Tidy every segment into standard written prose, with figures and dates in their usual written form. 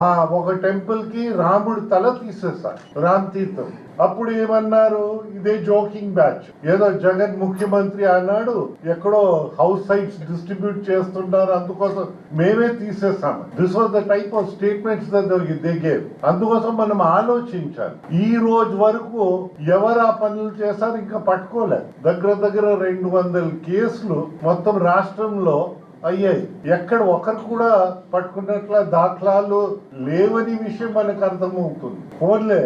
ఒక టెంపుల్ కి రాముడు తల తీసేశారు, రామ్ తీర్థం. అప్పుడు ఏమన్నారు, ఇదే జోకింగ్ బ్యాచ్, ఏదో జగన్ ముఖ్యమంత్రి అన్నాడు, ఎక్కడో హౌస్ సైట్స్ డిస్ట్రిబ్యూట్ చేస్తుంటారు, అందుకోసం మేమే తీసేసాము. This was the type of statements they gave. అందుకోసం మనం ఆలోచించాలి. ఈ రోజు వరకు ఎవరు ఆ పనులు చేశారు ఇంకా పట్టుకోలేదు. దగ్గర 200 కేసులు మొత్తం రాష్ట్రంలో అయ్యాయి. ఎక్కడ ఒకరు కూడా పట్టుకున్నట్ల దాఖలాలు లేవని విషయం మనకు అర్థమవుతుంది. ఫోన్లే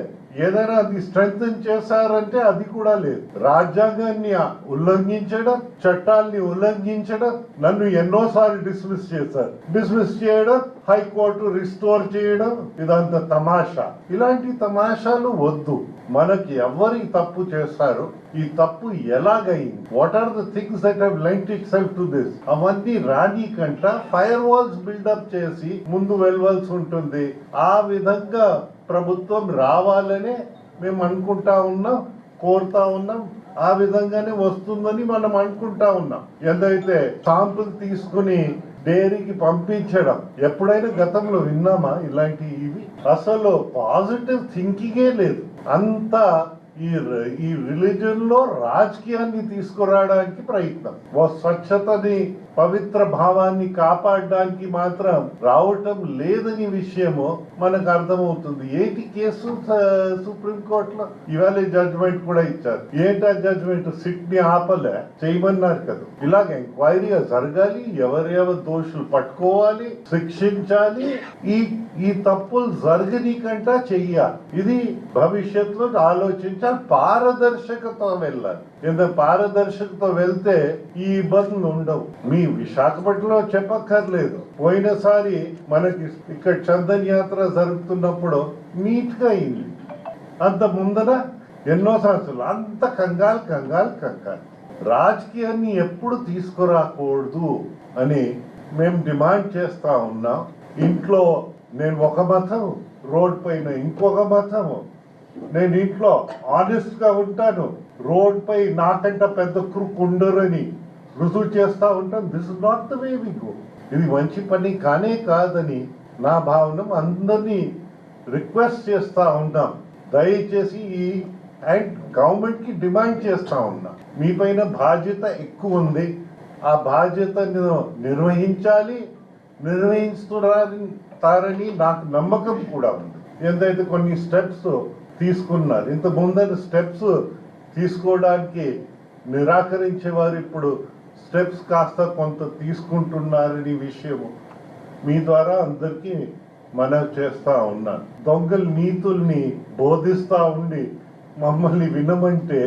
ఏదైనా అది స్ట్రెంగ్ చేశారంటే అది కూడా లేదు. రాజ్యాంగాన్ని ఉల్లంఘించడం, చట్టాల్ని ఉల్లంఘించడం, నన్ను ఎన్నోసార్లు డిస్మిస్ చేయడం, హైకోర్టు రిస్టోర్ చేయడం, ఇదంతా తమాషా. ఇలాంటి తమాషాలు వద్దు. మనకి ఎవరి తప్పు చేశారు, ఈ తప్పు ఎలాగైంది, what are the things that have lent itself to this, అవన్నీ రాని కంట ఫైర్ వాల్స్ బిల్డప్ చేసి ముందు వెళ్ళవలసి ఉంటుంది. ఆ విధంగా ప్రభుత్వం రావాలనే మేము అనుకుంటా ఉన్నాం, కోరుతా ఉన్నాం. ఆ విధంగానే వస్తుందని మనం అనుకుంటా ఉన్నాం. ఏదైతే శాంపుల్ తీసుకుని డైరీకి పంపించడం ఎప్పుడైనా గతంలో విన్నామా ఇలాంటివి? అసలు పాజిటివ్ థింకింగే లేదు. అంతా ఈ రిలీజన్ లో రాజకీయాన్ని తీసుకురావడానికి ప్రయత్నం. స్వచ్ఛతని, పవిత్ర భావాన్ని కాపాడడానికి మాత్రం రావటం లేదని విషయము మనకు అర్థమవుతుంది. ఏంటి కేసు సుప్రీంకోర్టులో ఇవాళ జడ్జిమెంట్ కూడా ఇచ్చారు. ఏంటా జడ్జిమెంట్? సిట్ ని ఆపలే చేయమన్నారు కదా. ఇలాగ ఎంక్వైరీ జరగాలి, ఎవరెవరు దోషులు పట్టుకోవాలి, శిక్షించాలి. ఈ తప్పులు జరగనీకంటా చెయ్యాలి. ఇది భవిష్యత్తులో ఆలోచించాలి. పారదర్శకత వెళ్ళాలి. ఎంత పారదర్శకత వెళ్తే ఈ ఇబ్బందులు ఉండవు. మీ విశాఖపట్నంలో చెప్పక్కర్లేదు. పోయినసారి మనకి ఇక్కడ చందన్ యాత్ర జరుగుతున్నప్పుడు నీట్ గా అయింది. అంత ముందర ఎన్నో సంవత్సరాలు అంత కంగారు. రాజకీయాన్ని ఎప్పుడు తీసుకురాకూడదు అని మేము డిమాండ్ చేస్తా ఉన్నాం. ఇంట్లో నేను ఒక మతం, రోడ్ పైన ఇంకొక మతము. నేను ఇంట్లో ఆనెస్ట్ గా ఉంటాను, రోడ్ పై నాకంట పెద్ద క్రూక్ ఉండరని రుజువు చేస్తా ఉంటాను. This is not the way we go. ఇది మంచి పని కాదని నా భావన. అందరినీ రిక్వెస్ట్ చేస్తా ఉన్నాం, దయచేసి అండ్ గవర్నమెంట్ కి డిమాండ్ చేస్తా ఉన్నాం, మీ పైన బాధ్యత ఎక్కువ ఉంది. ఆ బాధ్యతను నిర్వహిస్తారని నాకు నమ్మకం కూడా ఉంది. ఏదైతే కొన్ని స్టెప్స్ తీసుకున్నారు, ఇంత ముందర స్టెప్స్ తీసుకోవడానికి నిరాకరించే వారు ఇప్పుడు స్టెప్స్ కాస్త కొంత తీసుకుంటున్నారని విషయము మీ ద్వారా అందరికీ మనవి చేస్తా ఉన్నాను. దొంగల నీతుల్ని బోధిస్తా ఉండి మమ్మల్ని వినమంటే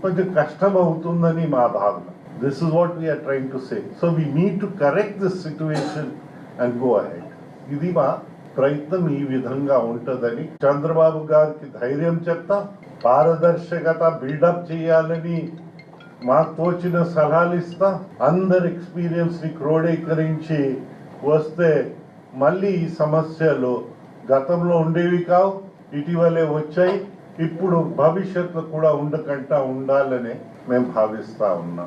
కొంచెం కష్టం అవుతుందని మా భావన. This is what we are trying to say. So we need to correct this situation and go ahead. ఇది మా ప్రయత్నం ఈ విధంగా ఉంటుందని చంద్రబాబు గారికి ధైర్యం చెప్తా. పారదర్శకత బిల్డప్ చేయాలని మాకు తోచిన సలహాలు ఇస్తా. అందరి ఎక్స్పీరియన్స్ ని క్రోడీకరించి వస్తే మళ్ళీ ఈ సమస్యలు గతంలో ఉండేవి కావు, ఇటీవలే వచ్చాయి. ఇప్పుడు భవిష్యత్తులో కూడా ఉండకుండా ఉండాలని మేము భావిస్తా ఉన్నాం.